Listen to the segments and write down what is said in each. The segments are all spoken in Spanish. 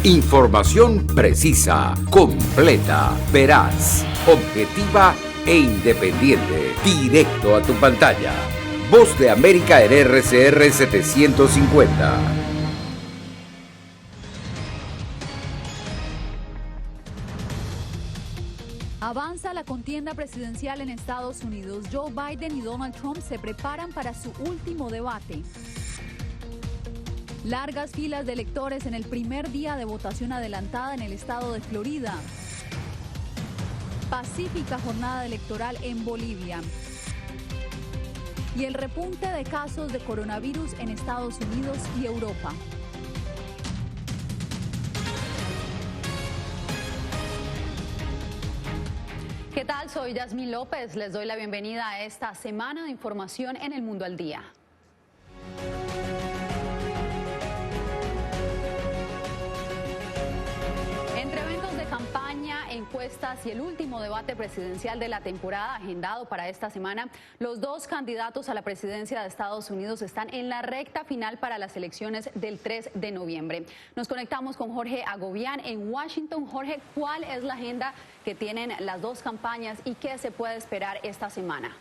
Información precisa, completa, veraz, objetiva e independiente. Directo a tu pantalla. Voz de América en RCR 750. Avanza la contienda presidencial en Estados Unidos. Joe Biden y Donald Trump se preparan para su último debate. Largas filas de electores en el primer día de votación adelantada en el estado de Florida. Pacífica jornada electoral en Bolivia. Y el repunte de casos de coronavirus en Estados Unidos y Europa. ¿Qué tal? Soy Yasmín López. Les doy la bienvenida a esta semana de información en El Mundo al Día. Entre eventos de campaña, encuestas y el último debate presidencial de la temporada agendado para esta semana, los dos candidatos a la presidencia de Estados Unidos están en la recta final para las elecciones del 3 de noviembre. Nos conectamos con Jorge Agobián en Washington. Jorge, ¿cuál es la agenda que tienen las dos campañas y qué se puede esperar esta semana?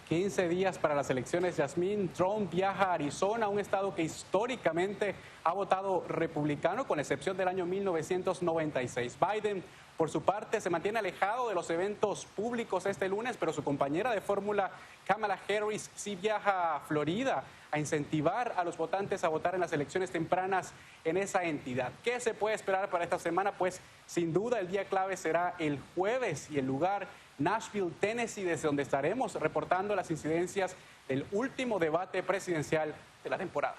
15 días para las elecciones, Yasmín. Trump viaja a Arizona, un estado que históricamente ha votado republicano, con excepción del año 1996. Biden, por su parte, se mantiene alejado de los eventos públicos este lunes, pero su compañera de fórmula, Kamala Harris, sí viaja a Florida a incentivar a los votantes a votar en las elecciones tempranas en esa entidad. ¿Qué se puede esperar para esta semana? Pues sin duda el día clave será el jueves y el lugar Nashville, Tennessee, desde donde estaremos reportando las incidencias del último debate presidencial de la temporada.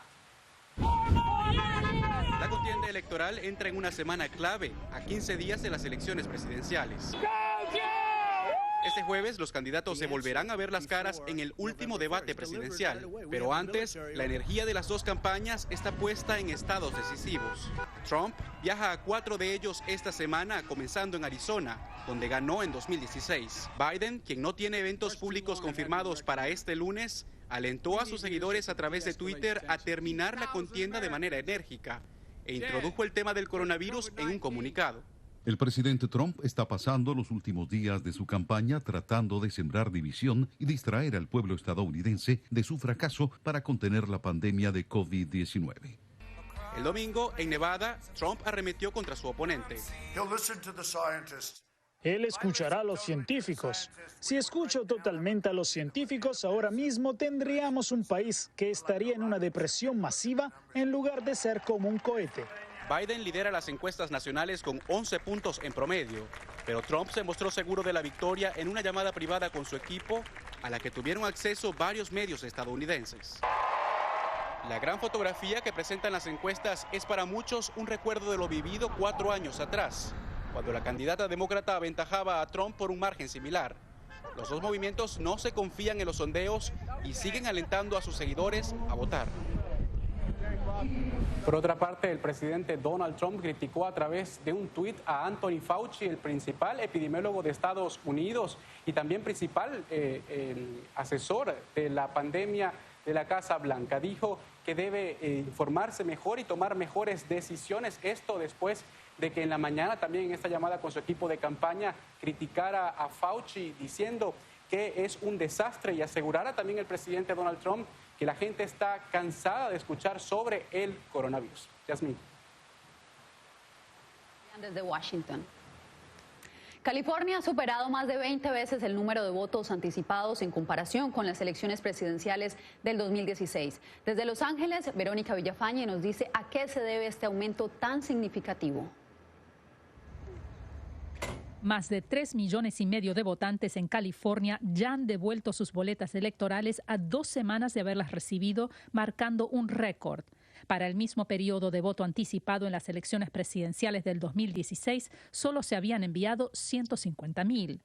La contienda electoral entra en una semana clave, a 15 días de las elecciones presidenciales. Este jueves los candidatos se volverán a ver las caras en el último debate presidencial, pero antes la energía de las dos campañas está puesta en estados decisivos. Trump viaja a 4 de ellos esta semana, comenzando en Arizona, donde ganó en 2016. Biden, quien no tiene eventos públicos confirmados para este lunes, alentó a sus seguidores a través de Twitter a terminar la contienda de manera enérgica e introdujo el tema del coronavirus en un comunicado. El presidente Trump está pasando los últimos días de su campaña tratando de sembrar división y distraer al pueblo estadounidense de su fracaso para contener la pandemia de COVID-19. El domingo, en Nevada, Trump arremetió contra su oponente. Él escuchará a los científicos. Si escucho totalmente a los científicos, ahora mismo tendríamos un país que estaría en una depresión masiva en lugar de ser como un cohete. Biden lidera las encuestas nacionales con 11 puntos en promedio, pero Trump se mostró seguro de la victoria en una llamada privada con su equipo, a la que tuvieron acceso varios medios estadounidenses. La gran fotografía que presentan las encuestas es para muchos un recuerdo de lo vivido 4 años atrás, cuando la candidata demócrata aventajaba a Trump por un margen similar. Los dos movimientos no se confían en los sondeos y siguen alentando a sus seguidores a votar. Por otra parte, el presidente Donald Trump criticó a través de un tuit a Anthony Fauci, el principal epidemiólogo de Estados Unidos y también principal el asesor de la pandemia de la Casa Blanca. Dijo que debe informarse mejor y tomar mejores decisiones. Esto después de que en la mañana también en esta llamada con su equipo de campaña criticara a Fauci diciendo que es un desastre y asegurara también el presidente Donald Trump que la gente está cansada de escuchar sobre el coronavirus. Yasmín. Desde Washington. California ha superado más de 20 veces el número de votos anticipados en comparación con las elecciones presidenciales del 2016. Desde Los Ángeles, Verónica Villafañe nos dice a qué se debe este aumento tan significativo. Más de 3,5 millones de votantes en California ya han devuelto sus boletas electorales a 2 semanas de haberlas recibido, marcando un récord. Para el mismo periodo de voto anticipado en las elecciones presidenciales del 2016, solo se habían enviado 150,000.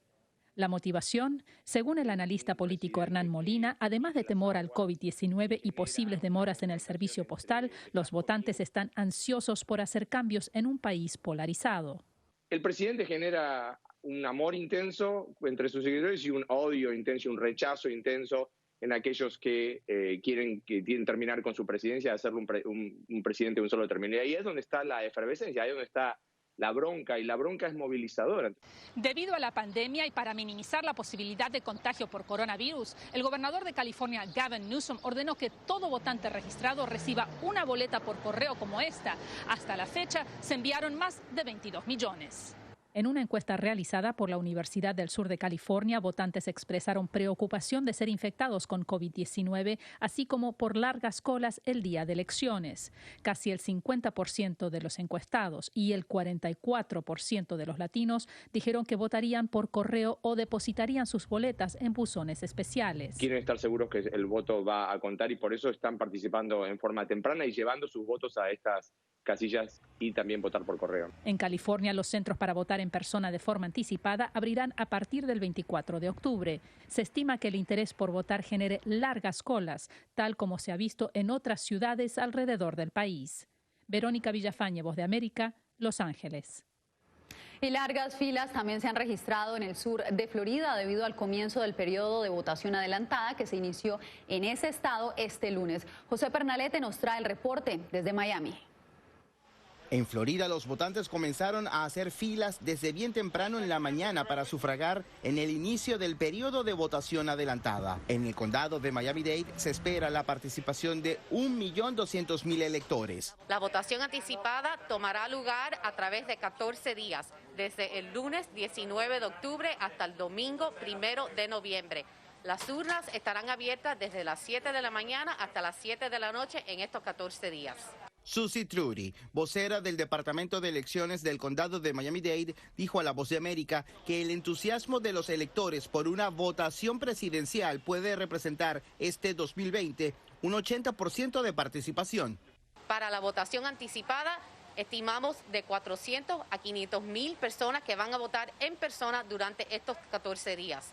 La motivación, según el analista político Hernán Molina, además de temor al COVID-19 y posibles demoras en el servicio postal, los votantes están ansiosos por hacer cambios en un país polarizado. El presidente genera un amor intenso entre sus seguidores y un odio intenso, un rechazo intenso en aquellos que quieren terminar con su presidencia, hacerlo un presidente de un solo término. Y ahí es donde está la efervescencia, ahí es donde está la bronca, y la bronca es movilizadora. Debido a la pandemia y para minimizar la posibilidad de contagio por coronavirus, el gobernador de California, Gavin Newsom, ordenó que todo votante registrado reciba una boleta por correo como esta. Hasta la fecha se enviaron más de 22 millones. En una encuesta realizada por la Universidad del Sur de California, votantes expresaron preocupación de ser infectados con COVID-19, así como por largas colas el día de elecciones. Casi el 50% de los encuestados y el 44% de los latinos dijeron que votarían por correo o depositarían sus boletas en buzones especiales. Quieren estar seguros que el voto va a contar y por eso están participando en forma temprana y llevando sus votos a estas casillas y también votar por correo. En California, los centros para votar en persona de forma anticipada abrirán a partir del 24 de octubre. Se estima que el interés por votar genere largas colas, tal como se ha visto en otras ciudades alrededor del país. Verónica Villafañe, Voz de América, Los Ángeles. Y largas filas también se han registrado en el sur de Florida debido al comienzo del periodo de votación adelantada que se inició en ese estado este lunes. José Pernalete nos trae el reporte desde Miami. En Florida, los votantes comenzaron a hacer filas desde bien temprano en la mañana para sufragar en el inicio del periodo de votación adelantada. En el condado de Miami-Dade se espera la participación de 1.200.000 electores. La votación anticipada tomará lugar a través de 14 días, desde el lunes 19 de octubre hasta el domingo 1 de noviembre. Las urnas estarán abiertas desde las 7 de la mañana hasta las 7 de la noche en estos 14 días. Susie Trudy, vocera del Departamento de Elecciones del Condado de Miami-Dade, dijo a La Voz de América que el entusiasmo de los electores por una votación presidencial puede representar este 2020 un 80% de participación. Para la votación anticipada, estimamos de 400 a 500.000 personas que van a votar en persona durante estos 14 días.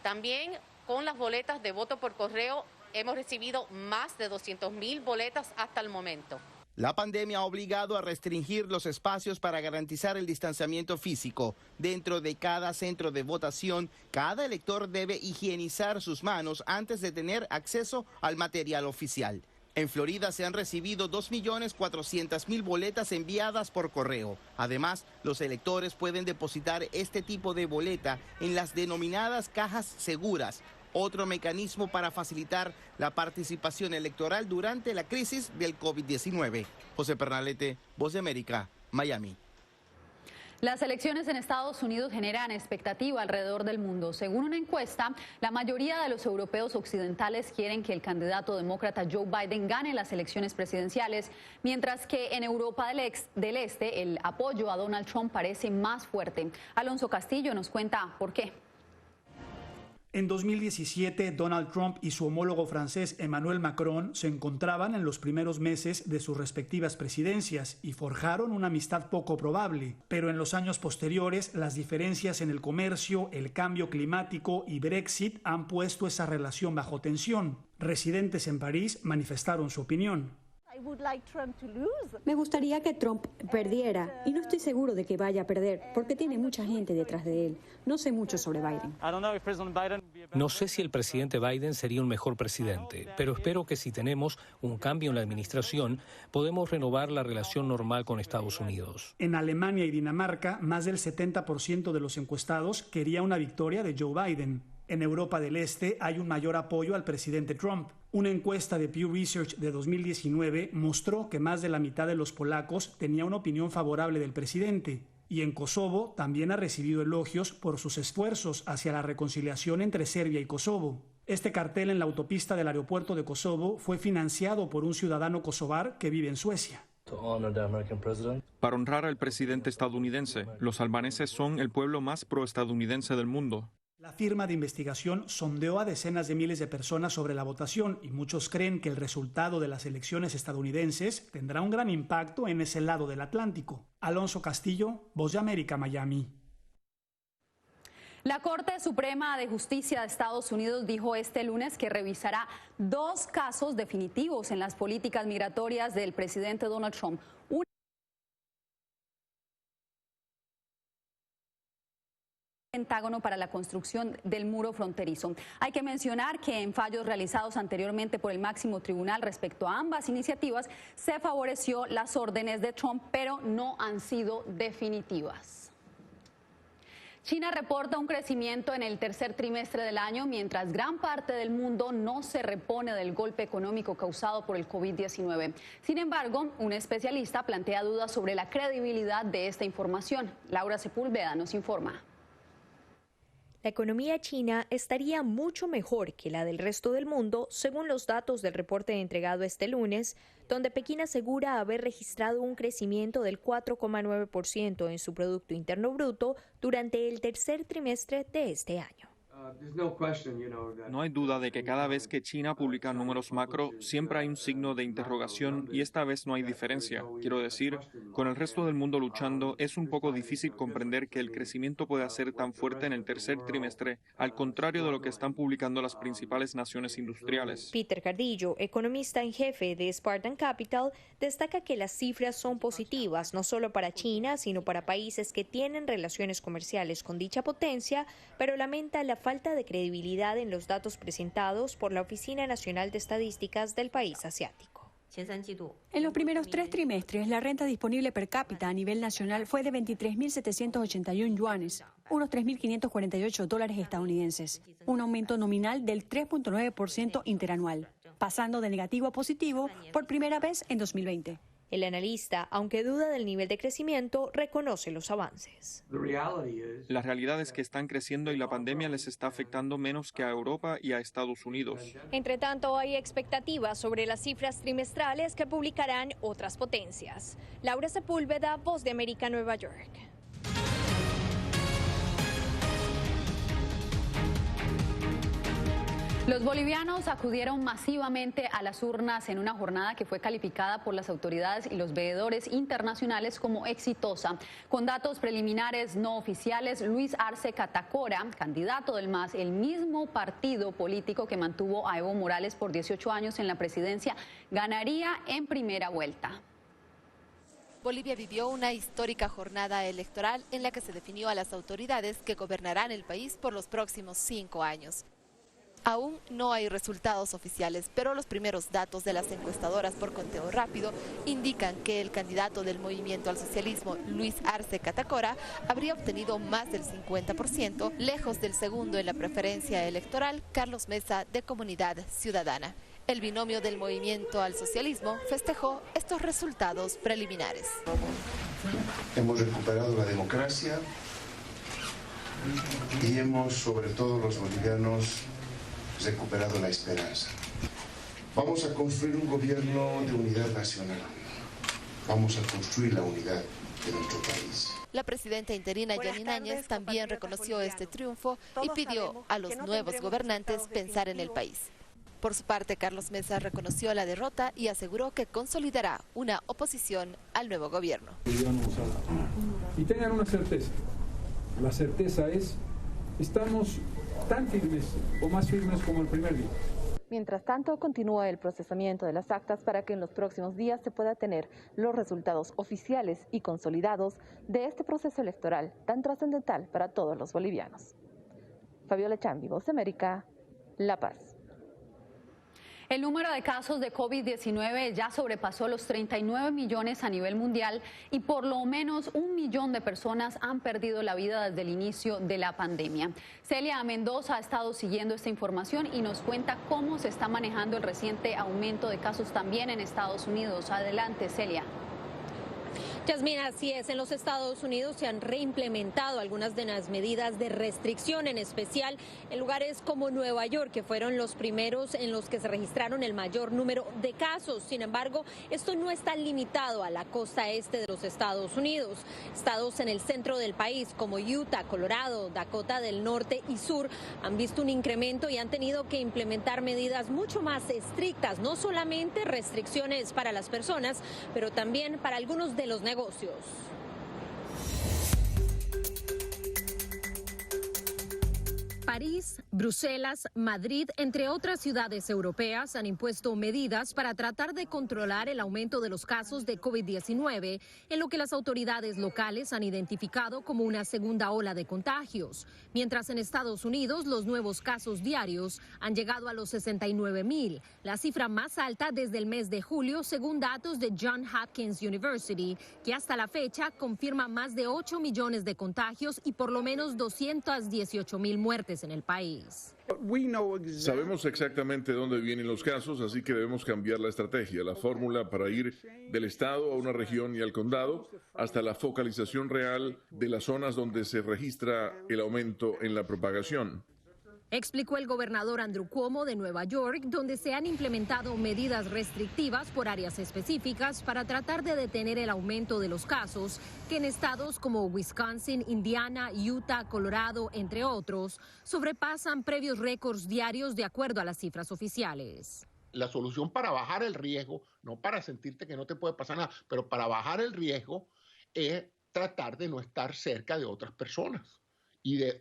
También con las boletas de voto por correo hemos recibido más de 200.000 boletas hasta el momento. La pandemia ha obligado a restringir los espacios para garantizar el distanciamiento físico. Dentro de cada centro de votación, cada elector debe higienizar sus manos antes de tener acceso al material oficial. En Florida se han recibido 2.400.000 boletas enviadas por correo. Además, los electores pueden depositar este tipo de boleta en las denominadas cajas seguras, otro mecanismo para facilitar la participación electoral durante la crisis del COVID-19. José Pernalete, Voz de América, Miami. Las elecciones en Estados Unidos generan expectativa alrededor del mundo. Según una encuesta, la mayoría de los europeos occidentales quieren que el candidato demócrata Joe Biden gane las elecciones presidenciales, mientras que en Europa del Este el apoyo a Donald Trump parece más fuerte. Alonso Castillo nos cuenta por qué. En 2017, Donald Trump y su homólogo francés Emmanuel Macron se encontraban en los primeros meses de sus respectivas presidencias y forjaron una amistad poco probable. Pero en los años posteriores, las diferencias en el comercio, el cambio climático y Brexit han puesto esa relación bajo tensión. Residentes en París manifestaron su opinión. Me gustaría que Trump perdiera y no estoy seguro de que vaya a perder porque tiene mucha gente detrás de él. No sé mucho sobre Biden. No sé si el presidente Biden sería un mejor presidente, pero espero que si tenemos un cambio en la administración, podemos renovar la relación normal con Estados Unidos. En Alemania y Dinamarca, más del 70% de los encuestados quería una victoria de Joe Biden. En Europa del Este hay un mayor apoyo al presidente Trump. Una encuesta de Pew Research de 2019 mostró que más de la mitad de los polacos tenía una opinión favorable del presidente. Y en Kosovo también ha recibido elogios por sus esfuerzos hacia la reconciliación entre Serbia y Kosovo. Este cartel en la autopista del aeropuerto de Kosovo fue financiado por un ciudadano kosovar que vive en Suecia. Para honrar al presidente estadounidense, los albaneses son el pueblo más proestadounidense del mundo. La firma de investigación sondeó a decenas de miles de personas sobre la votación y muchos creen que el resultado de las elecciones estadounidenses tendrá un gran impacto en ese lado del Atlántico. Alonso Castillo, Voz de América, Miami. La Corte Suprema de Justicia de Estados Unidos dijo este lunes que revisará 2 casos definitivos en las políticas migratorias del presidente Donald Trump. Pentágono para la construcción del muro fronterizo. Hay que mencionar que en fallos realizados anteriormente por el máximo tribunal respecto a ambas iniciativas se favoreció las órdenes de Trump, pero no han sido definitivas. China reporta un crecimiento en el tercer trimestre del año, mientras gran parte del mundo no se repone del golpe económico causado por el COVID-19. Sin embargo, un especialista plantea dudas sobre la credibilidad de esta información. Laura Sepúlveda nos informa. La economía china estaría mucho mejor que la del resto del mundo, según los datos del reporte entregado este lunes, donde Pekín asegura haber registrado un crecimiento del 4,9% en su Producto Interno Bruto durante el tercer trimestre de este año. No hay duda de que cada vez que China publica números macro, siempre hay un signo de interrogación y esta vez no hay diferencia. Quiero decir, con el resto del mundo luchando, es un poco difícil comprender que el crecimiento pueda ser tan fuerte en el tercer trimestre, al contrario de lo que están publicando las principales naciones industriales. Peter Cardillo, economista en jefe de Spartan Capital, destaca que las cifras son positivas, no solo para China, sino para países que tienen relaciones comerciales con dicha potencia, pero lamenta la falta de credibilidad en los datos presentados por la Oficina Nacional de Estadísticas del país asiático. En los primeros 3 trimestres, la renta disponible per cápita a nivel nacional fue de 23.781 yuanes, unos 3.548 dólares estadounidenses, un aumento nominal del 3,9% interanual, pasando de negativo a positivo por primera vez en 2020. El analista, aunque duda del nivel de crecimiento, reconoce los avances. La realidad es que están creciendo y la pandemia les está afectando menos que a Europa y a Estados Unidos. Entre tanto, hay expectativas sobre las cifras trimestrales que publicarán otras potencias. Laura Sepúlveda, Voz de América, Nueva York. Los bolivianos acudieron masivamente a las urnas en una jornada que fue calificada por las autoridades y los veedores internacionales como exitosa. Con datos preliminares no oficiales, Luis Arce Catacora, candidato del MAS, el mismo partido político que mantuvo a Evo Morales por 18 años en la presidencia, ganaría en primera vuelta. Bolivia vivió una histórica jornada electoral en la que se definió a las autoridades que gobernarán el país por los próximos 5 años. Aún no hay resultados oficiales, pero los primeros datos de las encuestadoras por conteo rápido indican que el candidato del Movimiento al Socialismo, Luis Arce Catacora, habría obtenido más del 50%, lejos del segundo en la preferencia electoral, Carlos Mesa, de Comunidad Ciudadana. El binomio del Movimiento al Socialismo festejó estos resultados preliminares. Hemos recuperado la democracia y hemos, sobre todo los bolivianos, recuperado la esperanza. Vamos a construir un gobierno de unidad nacional. Vamos a construir la unidad de nuestro país. La presidenta interina Yanine Áñez también reconoció este triunfo y pidió a los nuevos gobernantes pensar en el país. Por su parte, Carlos Mesa reconoció la derrota y aseguró que consolidará una oposición al nuevo gobierno. Y tengan una certeza. La certeza es, estamos tan firmes o más firmes como el primer día. Mientras tanto, continúa el procesamiento de las actas para que en los próximos días se pueda tener los resultados oficiales y consolidados de este proceso electoral tan trascendental para todos los bolivianos. Fabiola Chambi, Voz de América, La Paz. El número de casos de COVID-19 ya sobrepasó los 39 millones a nivel mundial y por lo menos 1 millón de personas han perdido la vida desde el inicio de la pandemia. Celia Mendoza ha estado siguiendo esta información y nos cuenta cómo se está manejando el reciente aumento de casos también en Estados Unidos. Adelante, Celia. Yasmina, así es. En los Estados Unidos se han reimplementado algunas de las medidas de restricción, en especial en lugares como Nueva York, que fueron los primeros en los que se registraron el mayor número de casos. Sin embargo, esto no está limitado a la costa este de los Estados Unidos. Estados en el centro del país, como Utah, Colorado, Dakota del Norte y Sur, han visto un incremento y han tenido que implementar medidas mucho más estrictas, no solamente restricciones para las personas, pero también para algunos de los negocios. París, Bruselas, Madrid, entre otras ciudades europeas, han impuesto medidas para tratar de controlar el aumento de los casos de COVID-19, en lo que las autoridades locales han identificado como una segunda ola de contagios. Mientras en Estados Unidos los nuevos casos diarios han llegado a los 69,000, la cifra más alta desde el mes de julio, según datos de Johns Hopkins University, que hasta la fecha confirma más de 8 millones de contagios y por lo menos 218,000 muertes en el país. Sabemos exactamente dónde vienen los casos, así que debemos cambiar la estrategia, la fórmula para ir del estado a una región y al condado, hasta la focalización real de las zonas donde se registra el aumento en la propagación. Explicó el gobernador Andrew Cuomo de Nueva York, donde se han implementado medidas restrictivas por áreas específicas para tratar de detener el aumento de los casos, que en estados como Wisconsin, Indiana, Utah, Colorado, entre otros, sobrepasan previos récords diarios de acuerdo a las cifras oficiales. La solución para bajar el riesgo, no para sentirte que no te puede pasar nada, pero para bajar el riesgo es tratar de no estar cerca de otras personas.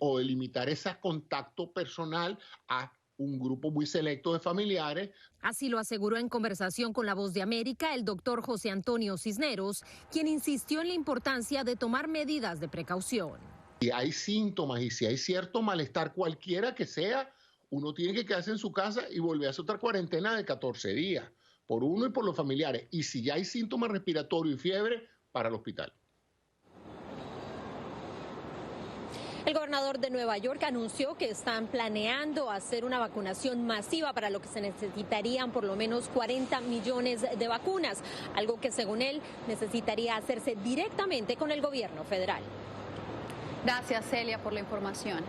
O de limitar ese contacto personal a un grupo muy selecto de familiares. Así lo aseguró en conversación con La Voz de América el doctor José Antonio Cisneros, quien insistió en la importancia de tomar medidas de precaución. Si hay síntomas y si hay cierto malestar, cualquiera que sea, uno tiene que quedarse en su casa y volver a hacer otra cuarentena de 14 días, por uno y por los familiares. Y si ya hay síntomas respiratorios y fiebre, para el hospital. El gobernador de Nueva York anunció que están planeando hacer una vacunación masiva, para lo que se necesitarían por lo menos 40 millones de vacunas, algo que según él necesitaría hacerse directamente con el gobierno federal. Gracias, Celia, por la información.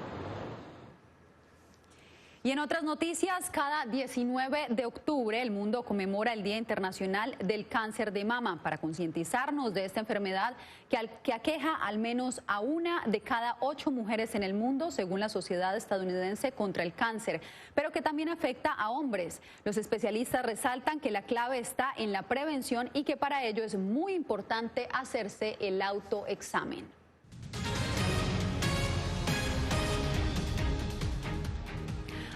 Y en otras noticias, cada 19 de octubre el mundo conmemora el Día Internacional del Cáncer de Mama, para concientizarnos de esta enfermedad que aqueja al menos a 1 de cada 8 mujeres en el mundo, según la Sociedad Estadounidense contra el Cáncer, pero que también afecta a hombres. Los especialistas resaltan que la clave está en la prevención y que para ello es muy importante hacerse el autoexamen.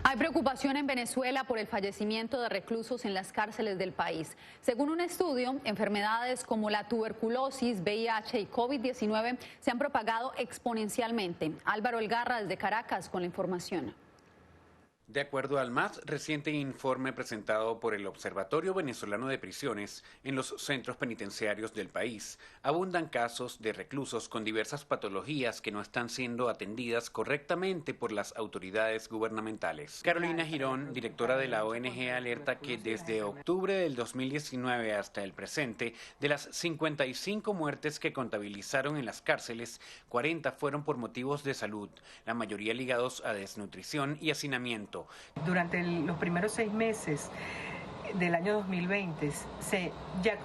Hay preocupación en Venezuela por el fallecimiento de reclusos en las cárceles del país. Según un estudio, enfermedades como la tuberculosis, VIH y COVID-19 se han propagado exponencialmente. Álvaro Algarra desde Caracas con la información. De acuerdo al más reciente informe presentado por el Observatorio Venezolano de Prisiones, en los centros penitenciarios del país abundan casos de reclusos con diversas patologías que no están siendo atendidas correctamente por las autoridades gubernamentales. Carolina Girón, directora de la ONG, alerta que desde octubre del 2019 hasta el presente, de las 55 muertes que contabilizaron en las cárceles, 40 fueron por motivos de salud, la mayoría ligados a desnutrición y hacinamiento. Durante los primeros 6 meses del año 2020 ya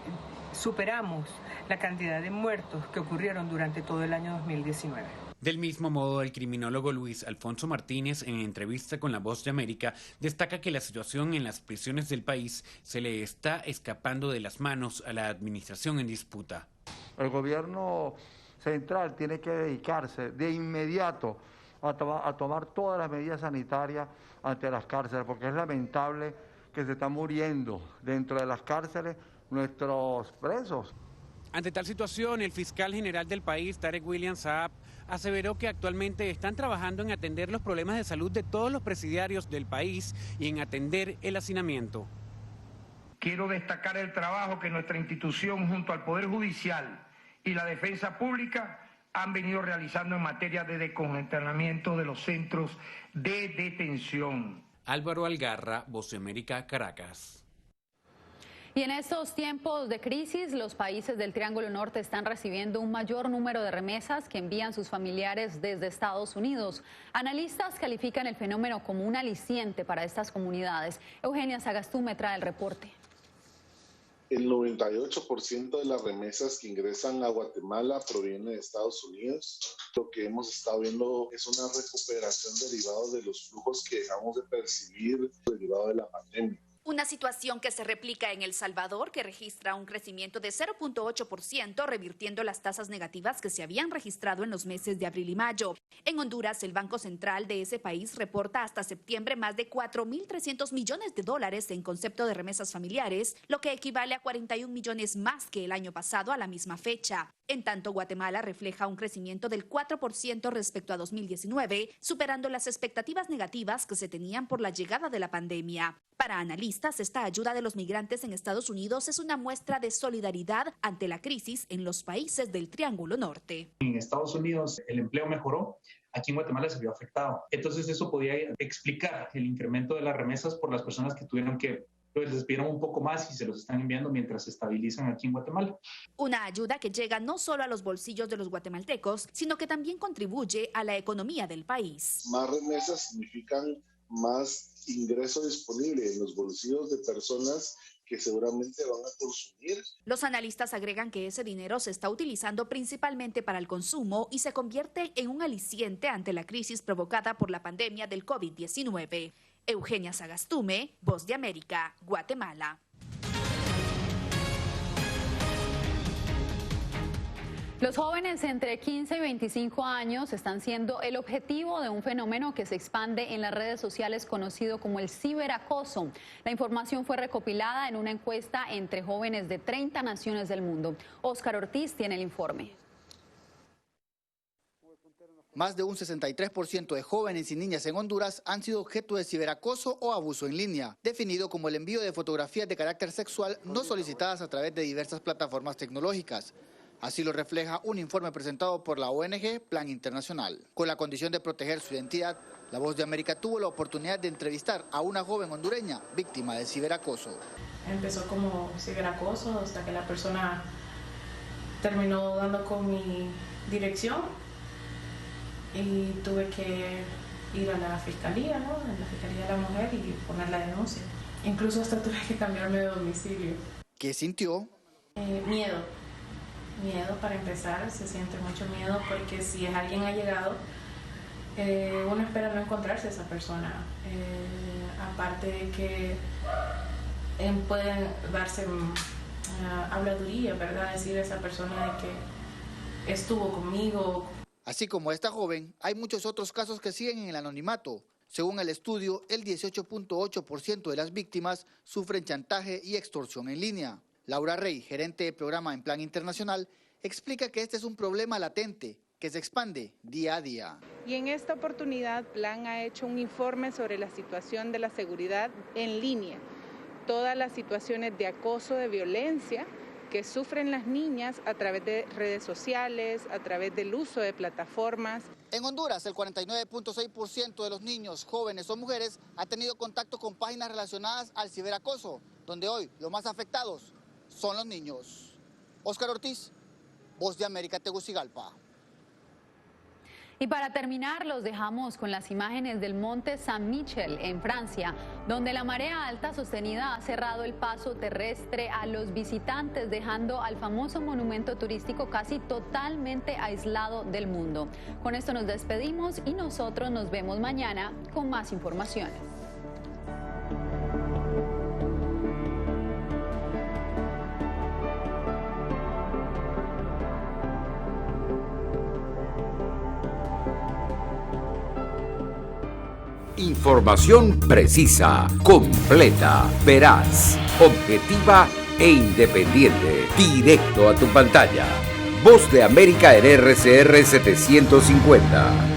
superamos la cantidad de muertos que ocurrieron durante todo el año 2019. Del mismo modo, el criminólogo Luis Alfonso Martínez, en entrevista con La Voz de América, destaca que la situación en las prisiones del país se le está escapando de las manos a la administración en disputa. El gobierno central tiene que dedicarse de inmediato a tomar todas las medidas sanitarias ante las cárceles, porque es lamentable que se están muriendo dentro de las cárceles nuestros presos. Ante tal situación, el fiscal general del país, Tarek William Saab, aseveró que actualmente están trabajando en atender los problemas de salud de todos los presidiarios del país y en atender el hacinamiento. Quiero destacar el trabajo que nuestra institución, junto al Poder Judicial y la Defensa Pública, han venido realizando en materia de descongestionamiento de los centros de detención. Álvaro Algarra, Voz de América, Caracas. Y en estos tiempos de crisis, los países del Triángulo Norte están recibiendo un mayor número de remesas que envían sus familiares desde Estados Unidos. Analistas califican el fenómeno como un aliciente para estas comunidades. Eugenia Sagastú trae el reporte. El 98% de las remesas que ingresan a Guatemala proviene de Estados Unidos. Lo que hemos estado viendo es una recuperación derivada de los flujos que dejamos de percibir derivado de la pandemia. Una situación que se replica en El Salvador, que registra un crecimiento de 0.8%, revirtiendo las tasas negativas que se habían registrado en los meses de abril y mayo. En Honduras, el Banco Central de ese país reporta hasta septiembre más de 4.300 millones de dólares en concepto de remesas familiares, lo que equivale a 41 millones más que el año pasado a la misma fecha. En tanto, Guatemala refleja un crecimiento del 4% respecto a 2019, superando las expectativas negativas que se tenían por la llegada de la pandemia. Para analistas, esta ayuda de los migrantes en Estados Unidos es una muestra de solidaridad ante la crisis en los países del Triángulo Norte. En Estados Unidos el empleo mejoró, aquí en Guatemala se vio afectado. Entonces eso podía explicar el incremento de las remesas por las personas que tuvieron que les pidieron un poco más y se los están enviando mientras se estabilizan aquí en Guatemala. Una ayuda que llega no solo a los bolsillos de los guatemaltecos, sino que también contribuye a la economía del país. Más remesas significan más ingreso disponible en los bolsillos de personas que seguramente van a consumir. Los analistas agregan que ese dinero se está utilizando principalmente para el consumo y se convierte en un aliciente ante la crisis provocada por la pandemia del COVID-19. Eugenia Sagastume, Voz de América, Guatemala. Los jóvenes entre 15 y 25 años están siendo el objetivo de un fenómeno que se expande en las redes sociales conocido como el ciberacoso. La información fue recopilada en una encuesta entre jóvenes de 30 naciones del mundo. Óscar Ortiz tiene el informe. Más de un 63% de jóvenes y niñas en Honduras han sido objeto de ciberacoso o abuso en línea, definido como el envío de fotografías de carácter sexual no solicitadas a través de diversas plataformas tecnológicas. Así lo refleja un informe presentado por la ONG Plan Internacional. Con la condición de proteger su identidad, La Voz de América tuvo la oportunidad de entrevistar a una joven hondureña víctima de ciberacoso. Empezó como ciberacoso hasta que la persona terminó dando con mi dirección. Y tuve que ir a la fiscalía, ¿no? A la Fiscalía de la Mujer y poner la denuncia. Incluso hasta tuve que cambiarme de domicilio. ¿Qué sintió? Miedo. Miedo para empezar, se siente mucho miedo porque si es alguien allegado, uno espera no encontrarse a esa persona. Aparte de que pueden darse habladuría, ¿verdad? Decir a esa persona de que estuvo conmigo. Así como esta joven, hay muchos otros casos que siguen en el anonimato. Según el estudio, el 18.8% de las víctimas sufren chantaje y extorsión en línea. Laura Rey, gerente de programa en Plan Internacional, explica que este es un problema latente que se expande día a día. Y en esta oportunidad, Plan ha hecho un informe sobre la situación de la seguridad en línea, todas las situaciones de acoso, de violencia que sufren las niñas a través de redes sociales, a través del uso de plataformas. En Honduras, el 49.6% de los niños, jóvenes o mujeres ha tenido contacto con páginas relacionadas al ciberacoso, donde hoy los más afectados son los niños. Óscar Ortiz, Voz de América, Tegucigalpa. Y para terminar, los dejamos con las imágenes del monte Saint-Michel en Francia, donde la marea alta sostenida ha cerrado el paso terrestre a los visitantes, dejando al famoso monumento turístico casi totalmente aislado del mundo. Con esto nos despedimos y nosotros nos vemos mañana con más informaciones. Información precisa, completa, veraz, objetiva e independiente. Directo a tu pantalla. Voz de América en RCR 750.